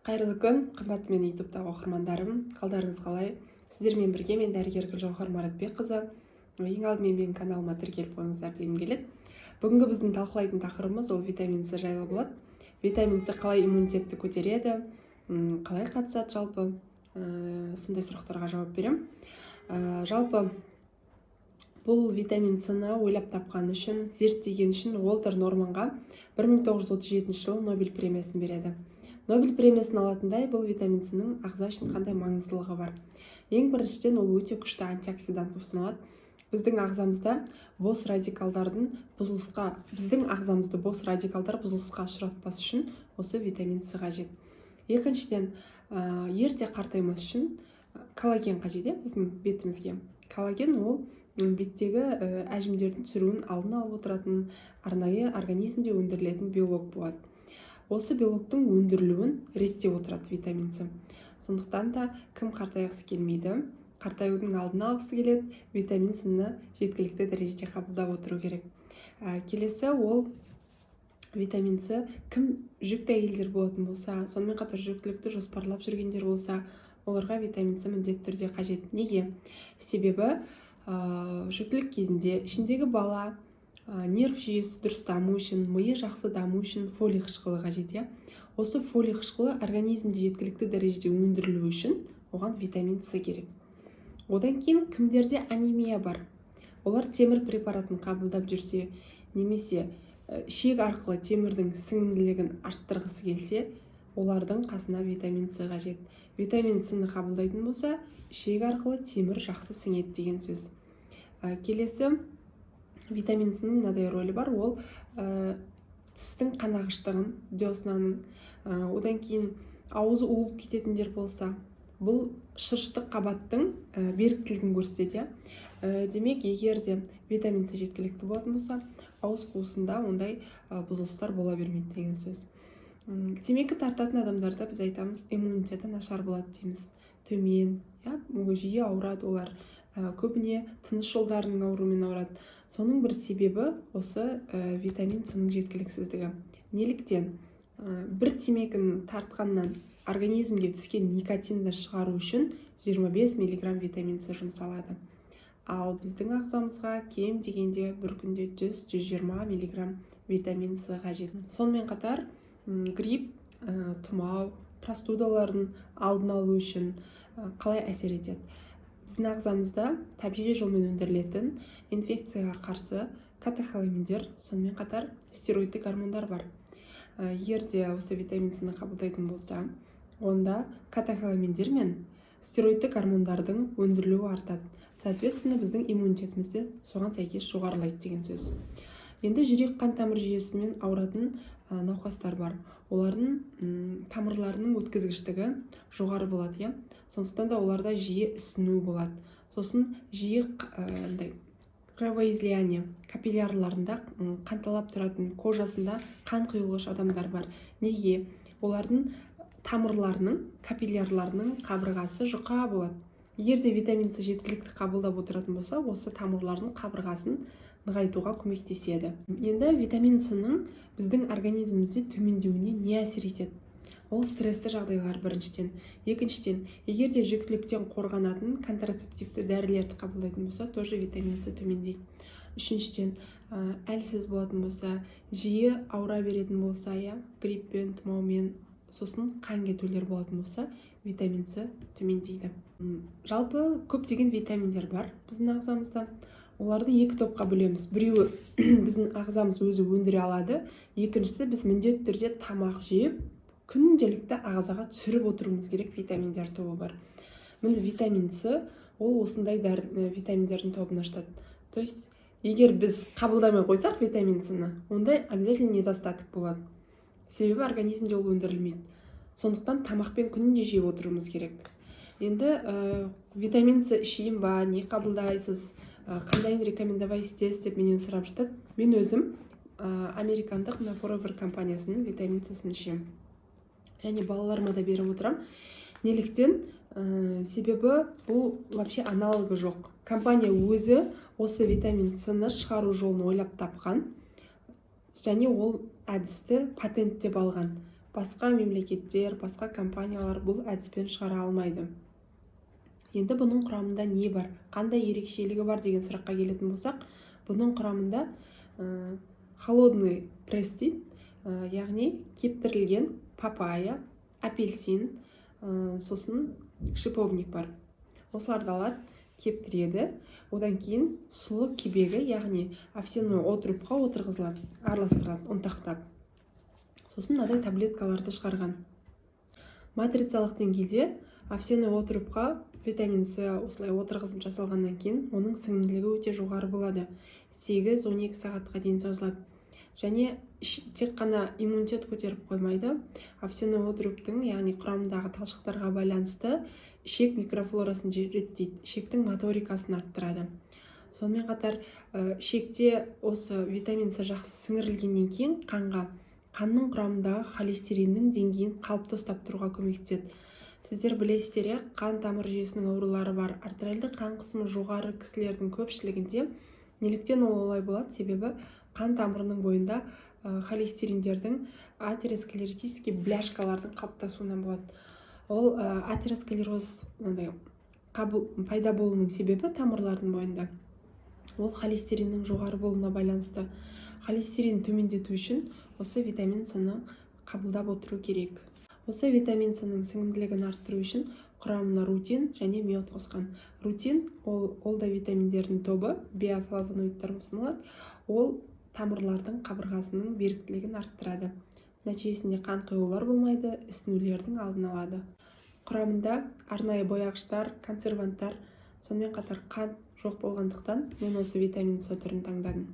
Қайырлы күн, қымбатты мен ютубтағы оқырмандарым. Қалдарыңыз қалай? Сіздермен бірге мен дәрігер Гүлжауһар Маратбекқызы. Ең алдымен менің каналыма тіркеліп қойыңыздар дегім келеді. Бүгінгі біздің талқылайтын тақырыбымыз ол витамин С жайлы болады. Витамин С қалай иммунитетті көтереді, қалай қатысады жалпы, сондай сұрақтарға жауап беремін. Жалпы бұл витамин С-ны ойлап тапқан үшін, зерттеген үшін Уолтер Норманға 1937 жылы Нобель премиясын береді. Нобель премиясын алатындай бұл витамин С-ның ағза үшін қандай маңыздылығы бар? Ең біріншіден ол өте күшті антиоксидант болып саналады. Біздің ағзамызды бос радикалдар бұзылысқа ұшыратпас үшін осы витамин С қажет. Екіншіден, ерте қартаймас үшін коллаген қажет, біздің бетімізге. Коллаген ол беттегі әжімдердің түсіруін алдын алып отыратын арнайы организмде өндірілетін биолог болады. Осы биологтың өндірілуін реттеп отырады витамин С. Сондықтан да кім қартайғысы келмейді, қартаюдың алдын алғысы келеді, витамин С-ны жеткілікті дәрежеде қабылдап отыру керек. Келесі ол витамин С кім жүкті әйелдер болатын болса, сонымен қатар жүктілікті жоспарлап жүргендер болса, оларға витамин С міндетті түрде қажет. Неге? Себебі жүктілік кезінде ішіндегі бала нерв жүйесі дұрыс даму үшін, миы жақсы даму үшін фолий қышқылы қажет. Осы фолий қышқылы организмде жеткілікті дәрежеде өндірілу үшін оған витамин С керек. Одан кейін кімдерде анемия бар? Олар темір препаратын қабылдап жүрсе, немесе ішек арқылы темірдің сіңімділігін арттырғысы келсе, олардың қасына витамин С қажет. Витамин С-ны қабылдайтын болса, ішек арқылы темір жақсы сіңеді деген сөз. Келесі витамин С-ның мынадай рөлі бар, ол тістің қанағыштығын, деснаның, одан кейін аузы уылып кететіндер болса, бұл шырыштық қабаттың беріктілігін көрсетеді. Демек, егер де витамин С жеткілікті болатын болса, ауыз қуысында ондай бұзылыстар бола бермейді деген сөз. Темекі тартатын адамдарда біз айтамыз, иммунитеті нашар болады дейміз, төмен, жиі ауырады олар, көбіне тыныс жолдарының ауруымен ауырады. Соның бір себебі осы витамин С-ның жеткіліксіздігі. Неліктен? Бір темекінің тартқаннан организмге түскен никотинді шығару үшін 25 мг витамин С жұмсалады. Ал біздің ағзамызға кем дегенде бір күнде 100-120 мг витамин С қажет. Сонымен қатар грипп, тұмау, простудалардың алдын алу үшін қалай әсер етеді? Біздің ағзамызда табиғи жолмен өндірілетін инфекцияға қарсы катехоламиндер, сонымен қатар стероидтік гормондар бар. Егер де осы витамин С-ны қабылдайтын болса, онда катехоламиндер мен стероидтік гормондардың өндірілуі артады. Соответственно, біздің иммунитетімізді соған сәйкес жоғарылайды деген сөз. Енді жүрек қан тамыр жүйесімен ауыратын науқастар бар. Олардың тамырларының өткізгіштігі жоғары болады. Сондықтан да оларда жиі ісіну болады. Сосын жиі кровоизлияние, капиллярларында қанталап тұратын, кожасында қан құйылғыш адамдар бар. Неге? Олардың тамырларының, капиллярларының қабырғасы жұқа болады. Егер де витамин С жеткілікті қабылдап отыратын болса, осы тамырлардың қабырғасын нығайтуға көмектеседі. Енді витамин С-ның біздің организмімізде төмендеуіне не әсер етеді? Ол стрессті жағдайлар біріншіден. Екіншіден, егер де жүктіліктен қорғанатын контрацептивті дәрілерді қабылдайтын болса, тоже витамин С төмендейді. Үшіншіден, әлсіз болатын болса, жиі ауыра беретін болса, гриппен, тұмаумен, сосын қан кетулер болатын болса, витамин С төмендейді. Жалпы көптеген витаминдер бар біздің ағзамызда. Оларды екі топқа бөлеміз. Біреуі біздің ағзамыз өзі өндіре алады. Екіншісі біз міндетті түрде тамақ жеп, күнделікті ағзаға түсіріп отыруымыз керек витаминдер тобы бар. Міне витамин С ол осындай витаминдердің тобын ашады. То есть, егер біз қабылдамай қойсақ витамин С-ны, онда обязательно недостаток болады. Себебі организмде ол өндірілмейді. Сондықтан тамақпен күнде жеп отыруымыз керек. Енді витамин С ішейін ба, не қабылдайсыз, қандай рекомендовать етесіз деп менен сұрап жатады. Мен өзім американдық Forever компаниясының витамин С-сын ішемін. Және балаларыма да беріп отырам. Неліктен? Себебі бұл вообще аналогы жоқ. Компания өзі осы витамин С-ны шығару жолын ойлап тапқан, және ол әдісті патенттеп алған. басқа мемлекеттер, басқа компаниялар бұл әдіспен шығара алмайды. Енді бұның құрамында не бар, қандай ерекшелігі бар деген сұраққа келетін болсақ, бұның құрамында холодный пресс дейді, яғни кептірілген папайя, апельсин, сосын шиповник бар. Осыларды алады, кептіреді, одан кейін сұлы кебегі, яғни овсяной отрубқа отырғызылады, араластырылады, ұнтақтап. Сосын мынадай таблеткаларды шығарған. Матрицалық деңгейде овсяной отрубқа витамин С осылай отырғызып жасалғаннан кейін оның сіңімділігі өте жоғары болады. 8-12 сағатқа дейін созылады. Және тек қана иммунитет көтеріп қоймайды, овсяной отрубтың, яғни құрамындағы талшықтарға байланысты ішек микрофлорасын реттейді, ішектің моторикасын арттырады. Сонымен қатар ішекте осы витамин С жақсы сіңірілгеннен кейін қанның құрамындағы холестериннің деңгейін қалыпты ұстап тұруға көмектеседі. Сіздер білесіздер, қан тамыр жүйесінің аурулары бар. Артериалды қан қысымы жоғары кісілердің көпшілігінде неліктен ол олай болады? Себебі қан тамырының бойында холестериндердің атеросклеротический бляшкалардың қалыптасуынан болады. Ол атеросклероз пайда болуының себебі тамырлардың бойында. Ол холестериннің жоғары болуына байланысты. Холестерин төмендету үшін осы витамин С-ны қабылдап отыру керек. Осы витамин С-ның сіңімділігін арттыру үшін құрамына рутин және миод қосқан. Рутин ол да витаминдердің тобы, биофлавоноидтар болып саналады. Ол тамырлардың қабырғасының беріктілігін арттырады. Нәтижесінде қан құйылулар болмайды, ісінулердің алдын алады. Құрамында арнайы бояғыштар, консерванттар, сонымен қатар қант жоқ болғандықтан мен осы витамин С түрін таңдадым.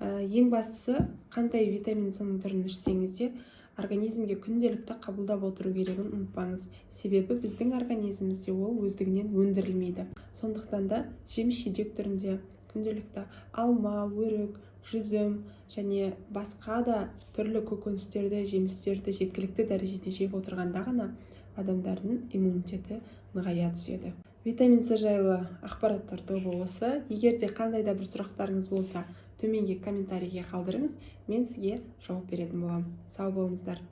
Ең бастысы, қандай витамин С-ның түрін ішсеңіз де организмге күнделікті қабылдап отыру керегін ұмытпаңыз. Себебі біздің организмімізде ол өздігінен өндірілмейді. Сондықтан да жеміс-жидек түрінде күнделікті алма, өрік, жүзім және басқа да түрлі көкөністерді, жемістерді жеткілікті дәрежеде жеп отырғанда ғана адамдардың иммунитеті нығая түседі. Витамин С жайлы ақпараттар тобы осы. Егер де қандай да бір сұрақтарыңыз болса, төменге комментарийге қалдырыңыз, мен сізге жауап беретін боламын. Сау болыңыздар.